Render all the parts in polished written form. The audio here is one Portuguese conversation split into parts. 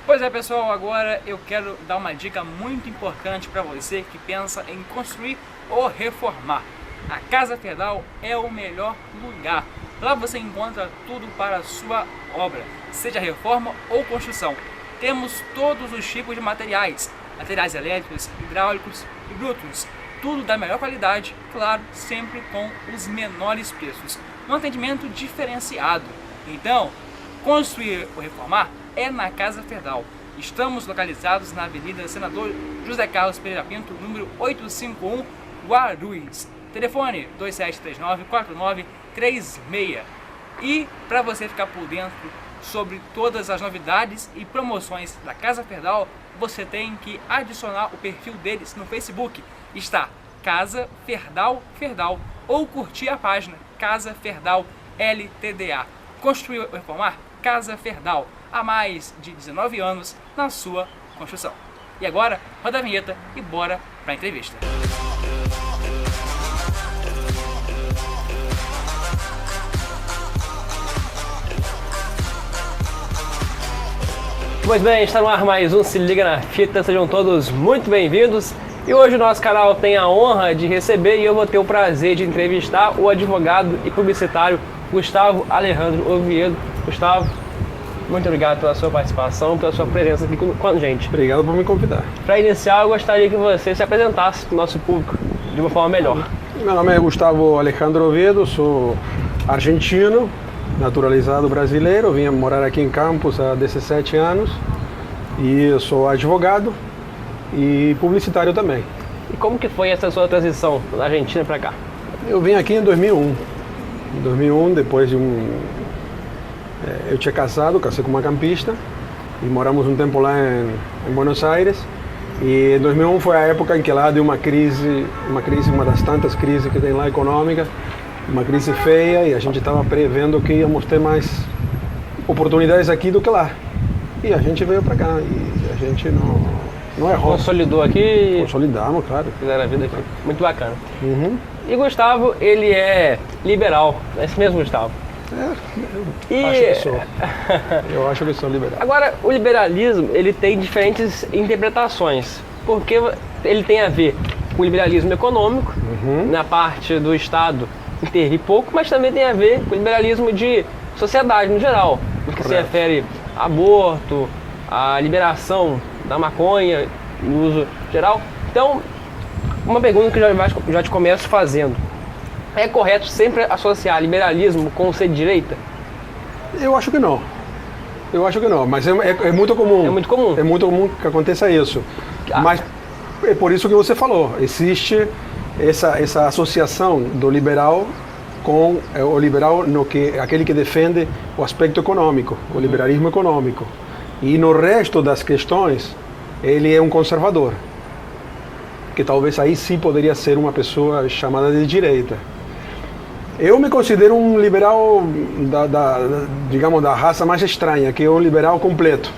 Pois é, pessoal, agora eu quero dar uma dica muito importante para você que pensa em construir ou reformar. A Casa Ferdal é o melhor lugar. Lá você encontra tudo para a sua obra, seja reforma ou construção. Temos todos os tipos de materiais elétricos, hidráulicos e brutos. Tudo da melhor qualidade, claro, sempre com os menores preços. Um atendimento diferenciado. Então, construir ou reformar é na Casa Ferdal. Estamos localizados na Avenida Senador José Carlos Pereira Pinto, número 851, Guarulhos. Telefone 2739-4936. E para você ficar por dentro sobre todas as novidades e promoções da Casa Ferdal, você tem que adicionar o perfil deles no Facebook. Está Casa Ferdal ou curtir a página Casa Ferdal LTDA. Construir ou reformar? Casa Ferdal. Há mais de 19 anos na sua construção. E agora, roda a vinheta e bora para a entrevista. Pois bem, está no ar mais um Se Liga na Fita, sejam todos muito bem-vindos. E hoje o nosso canal tem a honra de receber e eu vou ter o prazer de entrevistar o advogado e publicitário Gustavo Alejandro Oviedo. Gustavo, muito obrigado pela sua participação, pela sua presença aqui com a gente. Obrigado por me convidar. Para iniciar, eu gostaria que você se apresentasse para o nosso público de uma forma melhor. Meu nome é Gustavo Alejandro Oviedo, sou argentino, naturalizado brasileiro, vim morar aqui em Campos há 17 anos e eu sou advogado e publicitário também. E como que foi essa sua transição da Argentina para cá? Eu vim aqui em 2001. Em 2001, depois de eu tinha casei com uma campista e moramos um tempo lá em Buenos Aires. E em 2001 foi a época em que lá deu uma das tantas crises que tem lá econômica, uma crise feia, e a gente estava prevendo que íamos ter mais oportunidades aqui do que lá. E a gente veio para cá e a gente não errou. Consolidou aqui? Consolidamos, claro. Fizeram a vida aqui. Muito bacana. Uhum. E Gustavo, ele é liberal, é esse mesmo, Gustavo? Eu acho que sou liberal. Agora, o liberalismo, ele tem diferentes interpretações, porque ele tem a ver com o liberalismo econômico, na parte do Estado intervir pouco, mas também tem a ver com o liberalismo de sociedade no geral, no que se refere a aborto, a liberação da maconha, no uso geral. Então, uma pergunta que eu já te começo fazendo. É correto sempre associar liberalismo com o ser de direita? Eu acho que não. Mas é muito comum. É muito comum. É muito comum que aconteça isso. Mas é por isso que você falou. Existe essa associação do liberal com o liberal aquele que defende o aspecto econômico, o liberalismo econômico. E no resto das questões, ele é um conservador. Que talvez aí sim poderia ser uma pessoa chamada de direita. Eu me considero um liberal digamos, da raça mais estranha, que é um liberal completo.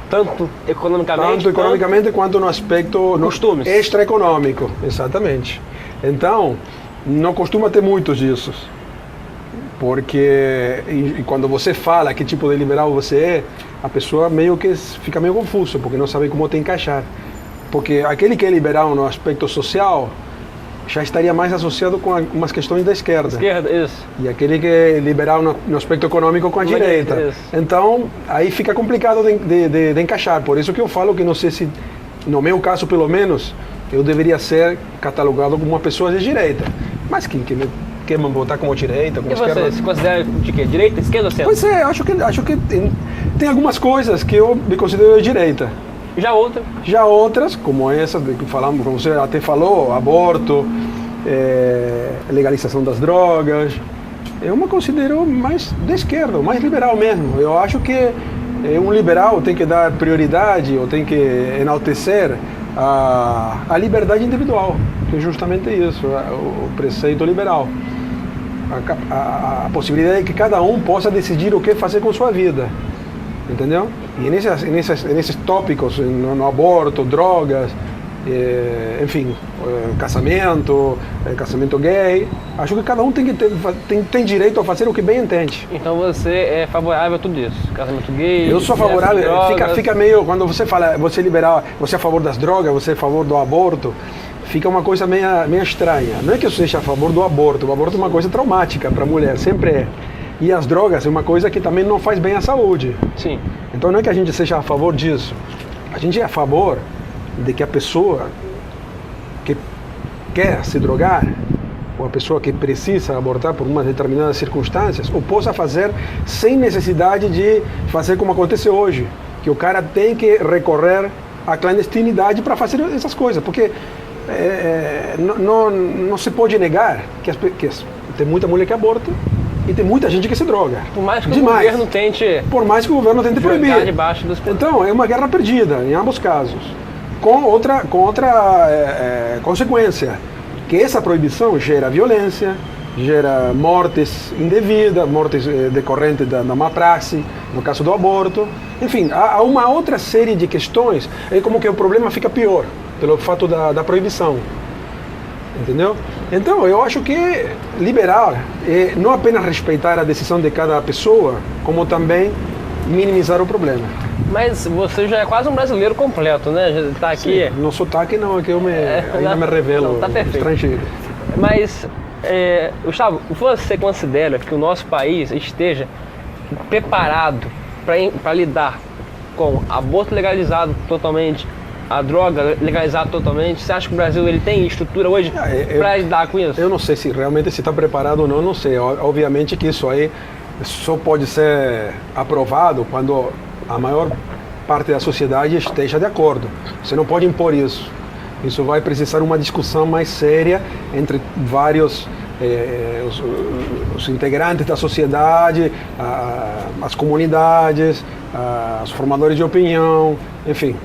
Tanto economicamente quanto no aspecto costumes. Extraeconômico, exatamente. Então, não costuma ter muitos disso. Porque e quando você fala que tipo de liberal você é, a pessoa meio que fica meio confusa, porque não sabe como te encaixar. Porque aquele que é liberal no aspecto social já estaria mais associado com umas questões da esquerda. Isso. E aquele que é liberal no aspecto econômico com a direita. Isso. Então, aí fica complicado de encaixar. Por isso que eu falo que não sei se, no meu caso pelo menos, eu deveria ser catalogado como uma pessoa de direita. Mas quem quer me botar como direita, como esquerda... E você se considera de quê? Direita, esquerda ou centro? Pois é, acho que tem algumas coisas que eu me considero de direita. Já outras, como essa que falamos, como você até falou, aborto, legalização das drogas, eu me considero mais de esquerda, mais liberal mesmo. Eu acho que um liberal tem que dar prioridade, ou tem que enaltecer a liberdade individual, que é justamente isso, o preceito liberal. A possibilidade de que cada um possa decidir o que fazer com sua vida. Entendeu? E nesses tópicos, no aborto, drogas, enfim, casamento gay. Acho que cada um tem direito a fazer o que bem entende. Então você é favorável a tudo isso? Casamento gay? Eu sou favorável. Fica meio, quando você fala, você é liberal, você é a favor das drogas, você é a favor do aborto, fica uma coisa meio estranha. Não é que eu seja a favor do aborto. O aborto é uma coisa traumática para a mulher, sempre é. E as drogas é uma coisa que também não faz bem à saúde. Sim. Então não é que a gente seja a favor disso. A gente é a favor de que a pessoa que quer se drogar, ou a pessoa que precisa abortar por umas determinadas circunstâncias, o possa fazer sem necessidade de fazer como acontece hoje, que o cara tem que recorrer à clandestinidade para fazer essas coisas, porque não se pode negar que tem muita mulher que aborta e tem muita gente que se droga. Por mais que o governo tente... Por mais que o governo tente proibir. Debaixo dos... Então, é uma guerra perdida, em ambos casos. Com outra consequência, que essa proibição gera violência, gera mortes indevidas, mortes decorrentes da má praxe, no caso do aborto. Enfim, há uma outra série de questões, é como que o problema fica pior, pelo fato da proibição. Entendeu? Então, eu acho que liberal é não apenas respeitar a decisão de cada pessoa, como também minimizar o problema. Mas você já é quase um brasileiro completo, né? Já está aqui... Sim, no sotaque não, é que eu ainda me revelo estrangeiro. Mas, Gustavo, você considera que o nosso país esteja preparado para lidar com aborto legalizado totalmente, a droga legalizada totalmente? Você acha que o Brasil ele tem estrutura hoje para lidar com isso? Eu não sei se realmente se está preparado ou não, não sei. Obviamente que isso aí só pode ser aprovado quando a maior parte da sociedade esteja de acordo. Você não pode impor isso. Isso vai precisar uma discussão mais séria entre vários os integrantes da sociedade, as comunidades, os formadores de opinião, enfim.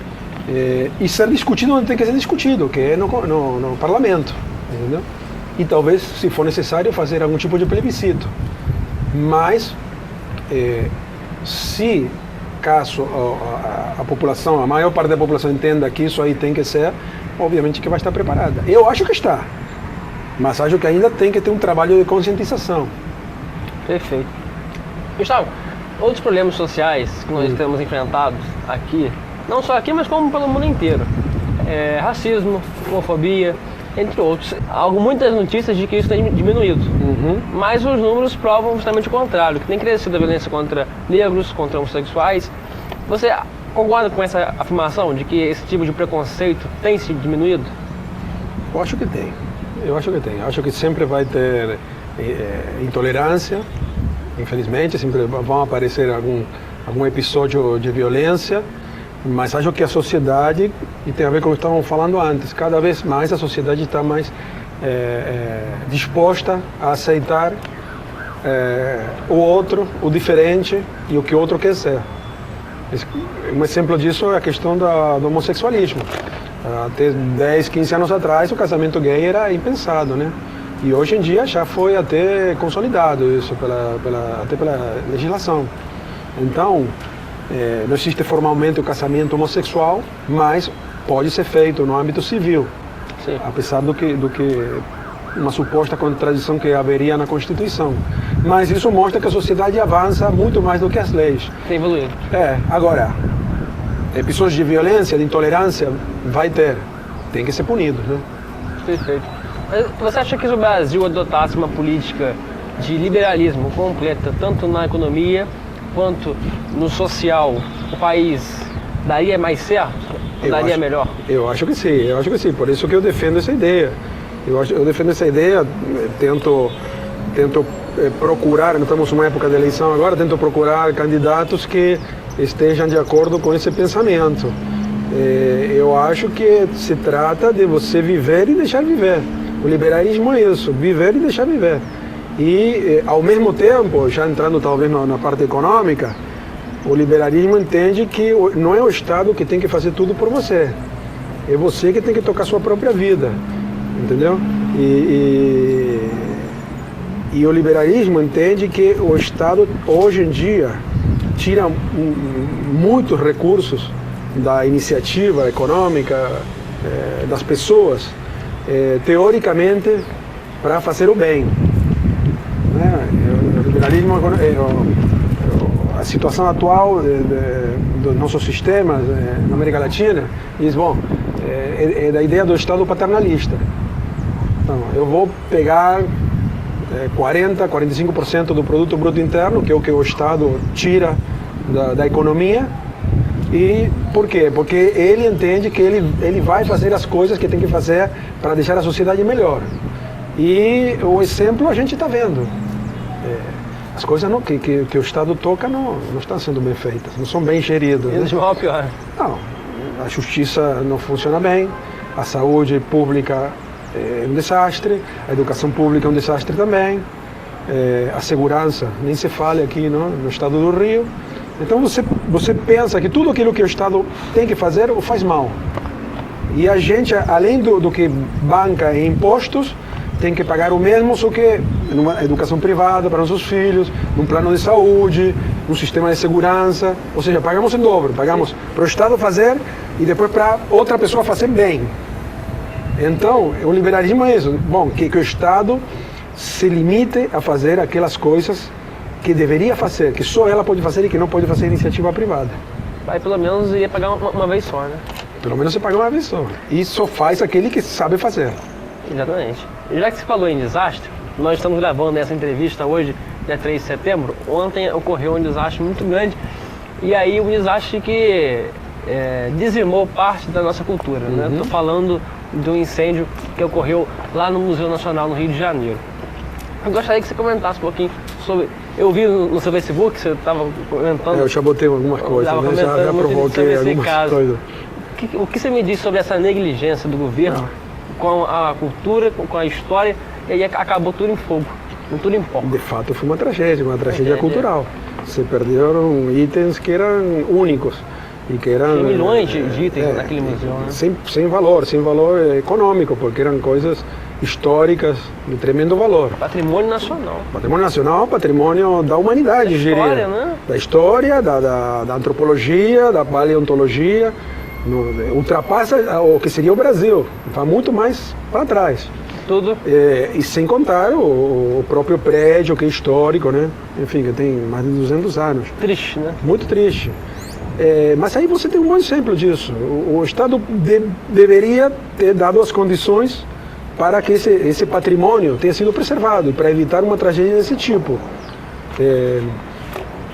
E ser discutido onde tem que ser discutido, que é no parlamento, entendeu? E talvez, se for necessário, fazer algum tipo de plebiscito. Mas, se caso a população, a maior parte da população entenda que isso aí tem que ser, obviamente que vai estar preparada. Eu acho que está, mas acho que ainda tem que ter um trabalho de conscientização. Perfeito. Gustavo, outros problemas sociais que nós temos enfrentados aqui, não só aqui, mas como pelo mundo inteiro, racismo, homofobia, entre outros. Há muitas notícias de que isso tem diminuído, mas os números provam justamente o contrário, que tem crescido a violência contra negros, contra homossexuais. Você concorda com essa afirmação de que esse tipo de preconceito tem se diminuído? Eu acho que tem. Eu acho que sempre vai ter intolerância, infelizmente, sempre vão aparecer algum episódio de violência, mas acho que a sociedade, e tem a ver com o que estávamos falando antes, cada vez mais a sociedade está mais disposta a aceitar o outro, o diferente e o que o outro quer ser. Um exemplo disso é a questão do homossexualismo. Até 10, 15 anos atrás o casamento gay era impensado, né? E hoje em dia já foi até consolidado isso até pela legislação. Então, não existe formalmente o casamento homossexual, mas pode ser feito no âmbito civil. Sim. Apesar do que uma suposta contradição que haveria na Constituição. Mas isso mostra que a sociedade avança muito mais do que as leis. Tem evoluído. Agora, episódios de violência, de intolerância, vai ter. Tem que ser punido, né? Perfeito. Mas você acha que se o Brasil adotasse uma política de liberalismo completa, tanto na economia quanto no social, o país daria mais certo? Daria melhor? Eu acho que sim, por isso que eu defendo essa ideia. Eu defendo essa ideia, tento procurar, nós estamos numa época de eleição agora, tento procurar candidatos que estejam de acordo com esse pensamento. Eu acho que se trata de você viver e deixar viver. O liberalismo é isso, viver e deixar viver. E, ao mesmo tempo, já entrando talvez na parte econômica, o liberalismo entende que não é o Estado que tem que fazer tudo por você. É você que tem que tocar sua própria vida, entendeu? E o liberalismo entende que o Estado, hoje em dia, tira muitos recursos da iniciativa econômica das pessoas, teoricamente, para fazer o bem. Né? O liberalismo, a situação atual dos nossos sistemas na América Latina diz, bom, é da ideia do Estado paternalista. Então, eu vou pegar 40, 45% do produto bruto interno, que é o que o Estado tira da economia. E por quê? Porque ele entende que ele vai fazer as coisas que tem que fazer para deixar a sociedade melhor. E o exemplo a gente está vendo. As coisas que o Estado toca não estão sendo bem feitas, não são bem geridas. Menos mal ou pior. Não, a justiça não funciona bem, a saúde pública é um desastre, a educação pública é um desastre também, a segurança, nem se fala aqui no estado do Rio. Então você pensa que tudo aquilo que o Estado tem que fazer, o faz mal. E a gente, além do que banca em impostos, tem que pagar o mesmo, só que numa educação privada para nossos filhos, num plano de saúde, num sistema de segurança. Ou seja, pagamos em dobro, pagamos para o Estado fazer e depois para outra pessoa fazer bem. Então, o liberalismo é isso. Bom, que o Estado se limite a fazer aquelas coisas que deveria fazer, que só ela pode fazer e que não pode fazer iniciativa privada. Vai pelo menos ia pagar uma vez só, né? Pelo menos você paga uma vez só. E só faz aquele que sabe fazer. Exatamente. E já que você falou em desastre, nós estamos gravando essa entrevista hoje, dia 3 de setembro. Ontem ocorreu um desastre muito grande. E aí um desastre que dizimou parte da nossa cultura, né? Estou falando do incêndio que ocorreu lá no Museu Nacional, no Rio de Janeiro. Eu gostaria que você comentasse um pouquinho sobre... Eu vi no seu Facebook, você estava comentando... Eu já botei algumas coisas, né? Já provoquei algumas coisas. O que você me diz sobre essa negligência do governo com a cultura, com a história, e aí acabou tudo em fogo, tudo em pó? De fato foi uma tragédia cultural. Se perderam itens que eram únicos. E que eram, tinha milhões de itens naquele museu, né? Sem valor econômico, porque eram coisas históricas de tremendo valor. Patrimônio nacional. Patrimônio nacional, patrimônio da humanidade, da história, né? Da história, da antropologia, da paleontologia. Ultrapassa o que seria o Brasil, vai muito mais para trás. Tudo. E sem contar o próprio prédio, que é histórico, né? Enfim, que tem mais de 200 anos. Triste, né? Muito triste. Mas aí você tem um bom exemplo disso. O Estado deveria ter dado as condições para que esse patrimônio tenha sido preservado, para evitar uma tragédia desse tipo.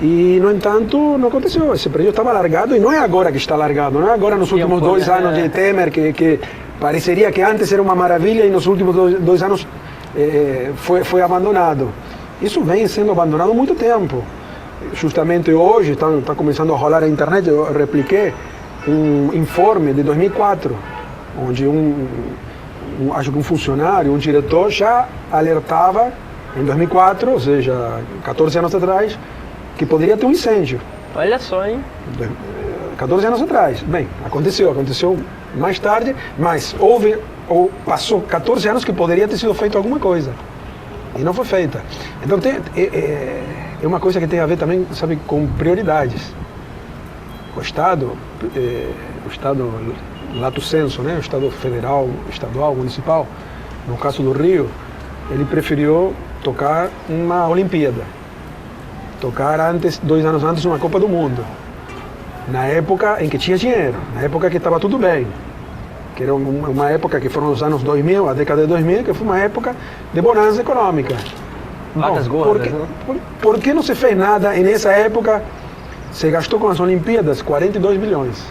E, no entanto, não aconteceu. Esse prédio estava largado e não é agora que está largado, não é agora nos últimos 2 anos de Temer, que pareceria que antes era uma maravilha e nos últimos 2 anos foi abandonado. Isso vem sendo abandonado há muito tempo. Justamente hoje, está começando a rolar na internet, eu repliquei um informe de 2004, onde acho que um funcionário, um diretor já alertava em 2004, ou seja, 14 anos atrás, que poderia ter um incêndio. Olha só, hein? 14 anos atrás. Bem, aconteceu mais tarde, mas passou 14 anos que poderia ter sido feito alguma coisa. E não foi feita. Então é uma coisa que tem a ver também, sabe, com prioridades. O Estado lato sensu, né? O Estado federal, estadual, municipal, no caso do Rio, ele preferiu tocar uma Olimpíada. Tocar 2 anos antes uma Copa do Mundo. Na época em que tinha dinheiro, na época que estava tudo bem. Que era uma época que foram os anos 2000, a década de 2000, que foi uma época de bonança econômica. Vacas gordas, por que não se fez nada? E nessa época se gastou com as Olimpíadas 42 bilhões.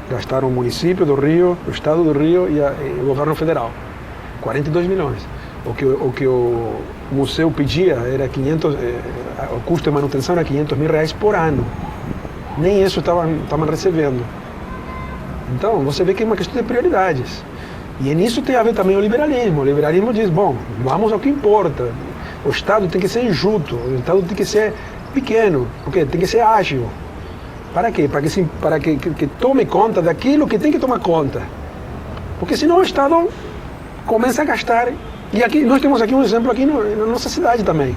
Gastaram o município do Rio, o estado do Rio e o governo federal. 42 milhões. O que o museu pedia era 500, o custo de manutenção era 500 mil reais por ano. Nem isso estavam recebendo. Então, você vê que é uma questão de prioridades. E nisso tem a ver também o liberalismo. O liberalismo diz, bom, vamos ao que importa. O Estado tem que ser enxuto, o Estado tem que ser pequeno, porque tem que ser ágil. Para quê? Para que tome conta daquilo que tem que tomar conta. Porque senão o Estado começa a gastar. E aqui nós temos aqui um exemplo aqui na nossa cidade também.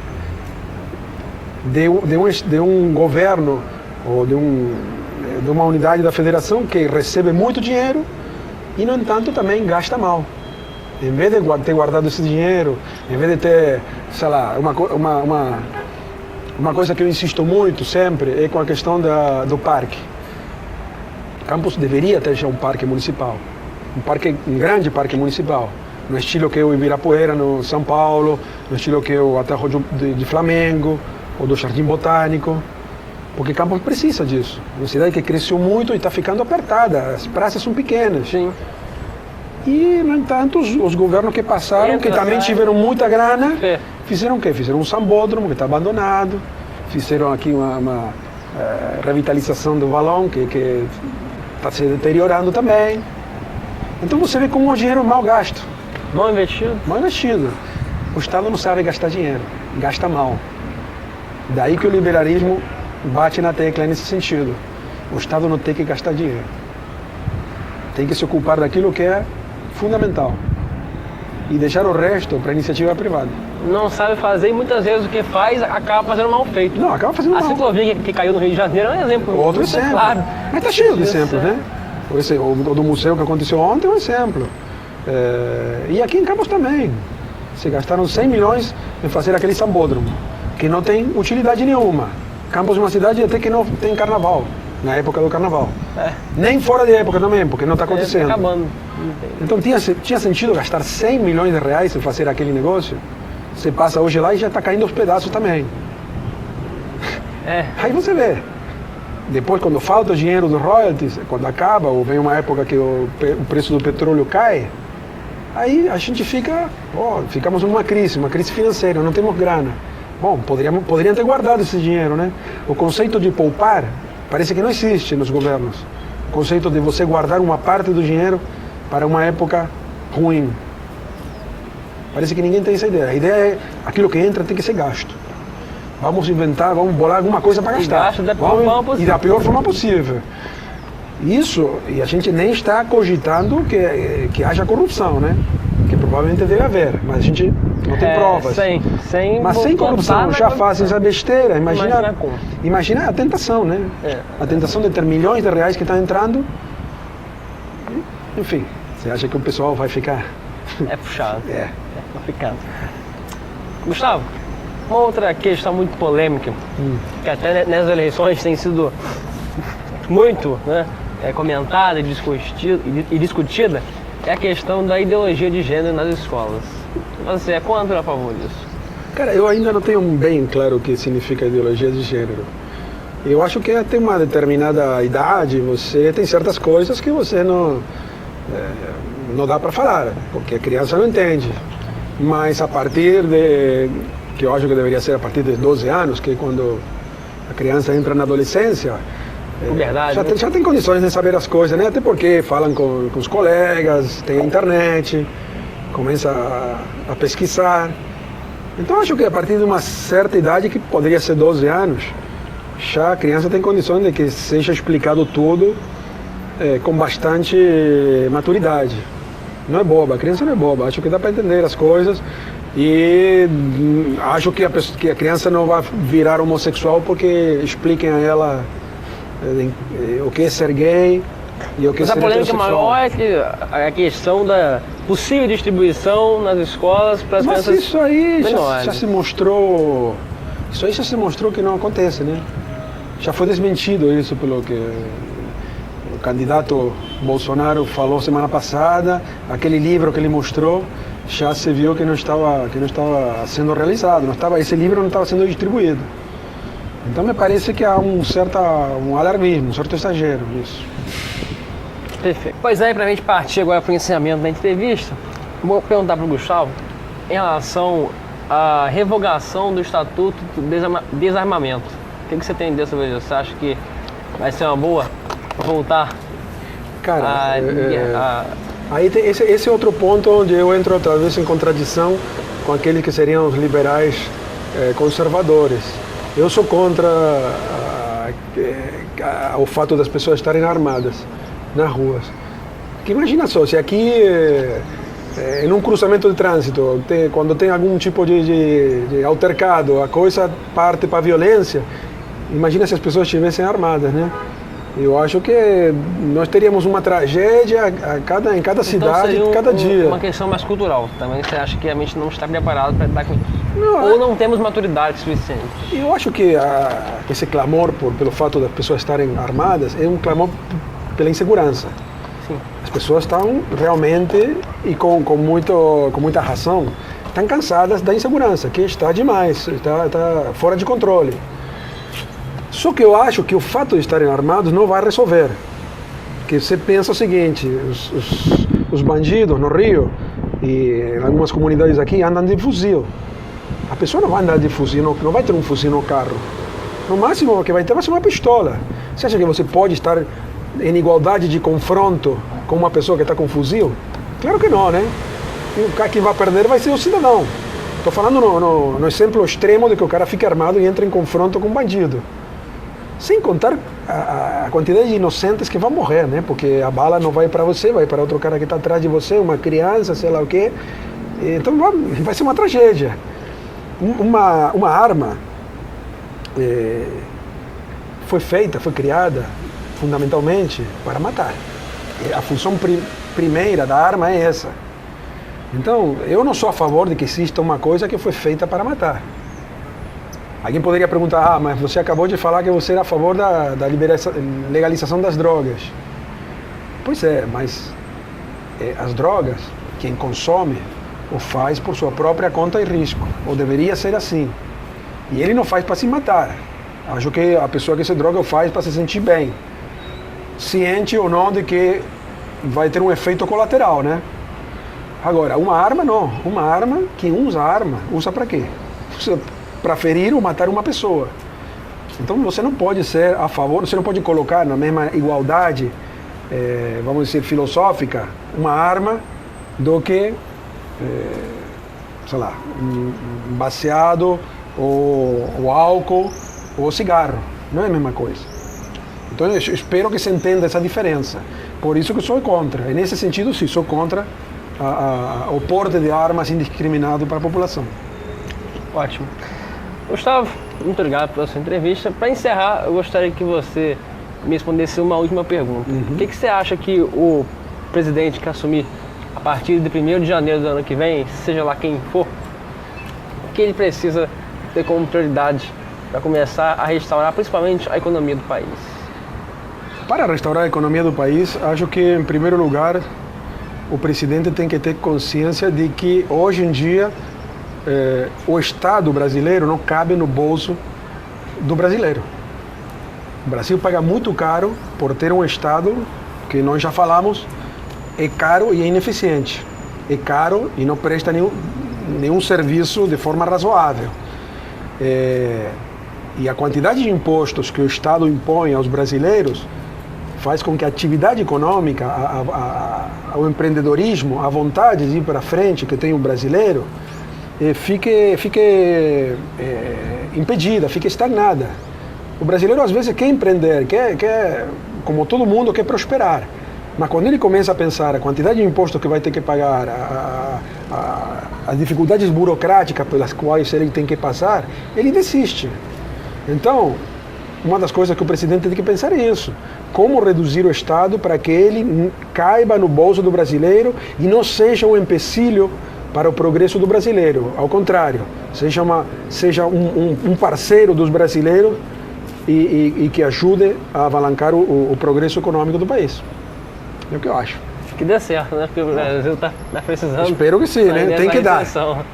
De um governo ou de uma unidade da federação que recebe muito dinheiro E, no entanto, também gasta mal. Em vez de ter guardado esse dinheiro, em vez de ter, sei lá, uma coisa que eu insisto muito sempre é com a questão do parque. Campos deveria ter já um parque municipal, um grande parque municipal, no estilo que é o Ibirapuera, no São Paulo, no estilo que é o Aterro de Flamengo, ou do Jardim Botânico, porque Campos precisa disso. Uma cidade que cresceu muito e está ficando apertada, as praças são pequenas. Sim. E, no entanto, os governos que passaram, que também tiveram muita grana, fizeram o quê? Fizeram um sambódromo que está abandonado, fizeram aqui uma revitalização do balão que está se deteriorando também. Então você vê como o dinheiro é mal gasto. Mal investido? Mal investido. O Estado não sabe gastar dinheiro, gasta mal. Daí que o liberalismo bate na tecla nesse sentido. O Estado não tem que gastar dinheiro. Tem que se ocupar daquilo que é fundamental. E deixar o resto para a iniciativa privada. Não sabe fazer e muitas vezes o que faz acaba fazendo mal feito. Não, acaba fazendo mal. A ciclovia que caiu no Rio de Janeiro é um exemplo. Outro exemplo. Claro. Mas está cheio de exemplos, né? O do museu que aconteceu ontem é um exemplo. E aqui em Campos também. Se gastaram 100 milhões em fazer aquele sambódromo, que não tem utilidade nenhuma. Campos é uma cidade até que não tem carnaval, na época do carnaval. Nem fora de época também, porque não está acontecendo. Tá acabando. Então tinha sentido gastar 100 milhões de reais em fazer aquele negócio? Você passa hoje lá e já está caindo aos pedaços também. Aí você vê. Depois, quando falta o dinheiro dos royalties, quando acaba, ou vem uma época que o preço do petróleo cai, aí a gente ficamos numa crise financeira, não temos grana. Bom, poderiam ter guardado esse dinheiro, né? O conceito de poupar parece que não existe nos governos. O conceito de você guardar uma parte do dinheiro para uma época ruim. Parece que ninguém tem essa ideia. A ideia é aquilo que entra tem que ser gasto. Vamos inventar, vamos bolar alguma coisa para gastar. E da pior forma possível. Isso, e a gente nem está cogitando que haja corrupção, né? Que provavelmente deve haver, mas a gente não tem provas. Mas sem corrupção já fazem essa besteira. Imagina a tentação, né? A tentação de ter milhões de reais que estão entrando. Enfim, você acha que o pessoal vai ficar... É puxado. É complicado. Gustavo, uma outra questão muito polêmica, que até nas eleições tem sido muito comentada e discutida, é a questão da ideologia de gênero nas escolas. Você é contra ou a favor disso? Cara, eu ainda não tenho bem claro o que significa ideologia de gênero. Eu acho que até uma determinada idade você tem certas coisas que você não dá para falar, porque a criança não entende. Mas a partir que eu acho que deveria ser a partir de 12 anos, que é quando a criança entra na adolescência, já tem condições de saber as coisas, né? Até porque falam com os colegas, tem a internet, começa a pesquisar. Então acho que a partir de uma certa idade, que poderia ser 12 anos, já a criança tem condições de que seja explicado tudo com bastante maturidade. Não é boba, a criança não é boba, acho que dá para entender as coisas e acho que a criança não vai virar homossexual porque expliquem a ela o que é ser gay e o que é ser heterossexual. Mas a polêmica maior é a questão da possível distribuição nas escolas para as crianças isso aí menores. já se mostrou, isso aí já se mostrou que não acontece, né? Já foi desmentido isso pelo que o candidato Bolsonaro falou semana passada, aquele livro que ele mostrou, já se viu que não estava sendo realizado, esse livro não estava sendo distribuído. Então me parece que há um alarmismo, um certo exagero nisso. Perfeito. Pois é, para a gente partir agora para o encerramento da entrevista, vou perguntar para o Gustavo em relação à revogação do Estatuto do Desarmamento. O que você tem dessa vez? Você acha que vai ser uma boa voltar? Cara, aí tem esse outro ponto onde eu entro talvez em contradição com aqueles que seriam os liberais conservadores. Eu sou contra o fato das pessoas estarem armadas nas ruas. Porque imagina só, se aqui em um cruzamento de trânsito, quando tem algum tipo de altercado, a coisa parte para a violência, imagina se as pessoas estivessem armadas, né? Eu acho que nós teríamos uma tragédia em cada cidade, então, cada dia. Uma questão mais cultural também. Você acha que a gente não está preparado para lidar com isso? Não, ou não temos maturidade suficiente? Eu acho que esse clamor pelo fato das pessoas estarem armadas é um clamor pela insegurança. Sim. As pessoas estão realmente, e com muita razão, estão cansadas da insegurança, que está demais, está fora de controle. Só que eu acho que o fato de estarem armados não vai resolver. Que você pensa o seguinte, os bandidos no Rio e em algumas comunidades aqui andam de fuzil. A pessoa não vai andar de fuzil, não vai ter um fuzil no carro. No máximo que vai ter vai ser uma pistola. Você acha que você pode estar em igualdade de confronto com uma pessoa que está com fuzil? Claro que não, né? E quem vai perder vai ser o cidadão. Estou falando no exemplo extremo de que o cara fica armado e entra em confronto com um bandido. Sem contar a quantidade de inocentes que vão morrer, né? Porque a bala não vai para você, vai para outro cara que está atrás de você, uma criança, sei lá o quê. Então vai ser uma tragédia. Uma arma foi criada fundamentalmente para matar. A função primeira da arma é essa. Então, eu não sou a favor de que exista uma coisa que foi feita para matar. Alguém poderia perguntar, mas você acabou de falar que você era a favor da legalização das drogas. Pois é, mas as drogas, quem consome, o faz por sua própria conta e risco, ou deveria ser assim. E ele não faz para se matar. Acho que a pessoa que se droga o faz para se sentir bem, ciente ou não de que vai ter um efeito colateral, né? Agora, uma arma não. Uma arma, quem usa arma, usa para quê? Para ferir ou matar uma pessoa. Então você não pode ser a favor, você não pode colocar na mesma igualdade, vamos dizer, filosófica, uma arma do que, sei lá, um baseado, ou álcool, ou cigarro. Não é a mesma coisa. Então eu espero que se entenda essa diferença. Por isso que eu sou contra. E nesse sentido, sim, sou contra o porte de armas indiscriminado para a população. Ótimo. Gustavo, muito obrigado pela sua entrevista. Para encerrar, eu gostaria que você me respondesse uma última pergunta. O que você acha que o presidente que assumir a partir de 1º de janeiro do ano que vem, seja lá quem for, o que ele precisa ter como prioridade para começar a restaurar principalmente a economia do país? Para restaurar a economia do país, acho que, em primeiro lugar, o presidente tem que ter consciência de que, hoje em dia, o Estado brasileiro não cabe no bolso do brasileiro. O Brasil paga muito caro por ter um Estado que nós já falamos, é caro e é ineficiente. É caro e não presta nenhum serviço de forma razoável. E a quantidade de impostos que o Estado impõe aos brasileiros faz com que a atividade econômica, o empreendedorismo, a vontade de ir para frente que tem o brasileiro, fique impedida, fique estagnada. O brasileiro às vezes quer empreender, quer, como todo mundo, quer prosperar. Mas quando ele começa a pensar a quantidade de impostos que vai ter que pagar, as dificuldades burocráticas pelas quais ele tem que passar, ele desiste. Então, uma das coisas que o presidente tem que pensar é isso. Como reduzir o Estado para que ele caiba no bolso do brasileiro e não seja um empecilho para o progresso do brasileiro. Ao contrário, seja um parceiro dos brasileiros e que ajude a alavancar o progresso econômico do país. É o que eu acho. Que dê certo, né? Porque o Brasil está precisando. Espero que sim, né? Tem que dar.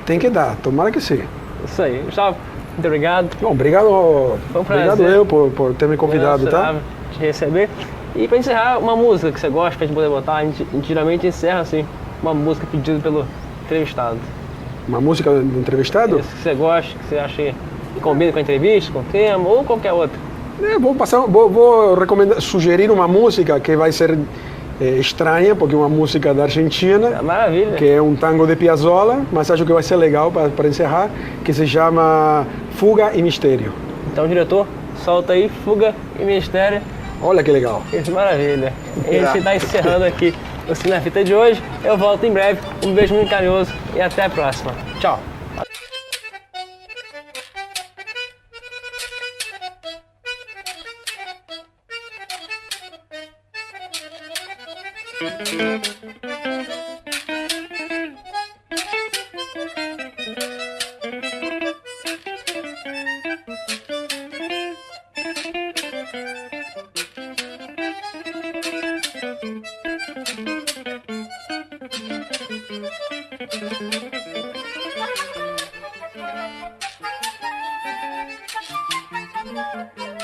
Tem que dar. Tomara que sim. Isso aí. Gustavo, muito obrigado. Bom, obrigado. Foi um prazer. Obrigado eu por ter me convidado, tá? Te receber. E para encerrar, uma música que você gosta, para a gente poder botar, a gente geralmente encerra assim, uma música pedida pelo entrevistado. Uma música do entrevistado? Isso, que você gosta, que você acha que combina com a entrevista, com o tema, ou qualquer outra. Vou sugerir uma música que vai ser estranha, porque é uma música da Argentina. Maravilha. Que é um tango de Piazzolla, mas acho que vai ser legal para encerrar, que se chama Fuga e Mistério. Então, diretor, solta aí Fuga e Mistério. Olha que legal. Que maravilha. A gente está encerrando aqui o Cine na Fita de hoje. Eu volto em breve. Um beijo muito carinhoso e até a próxima. Tchau. Thank you.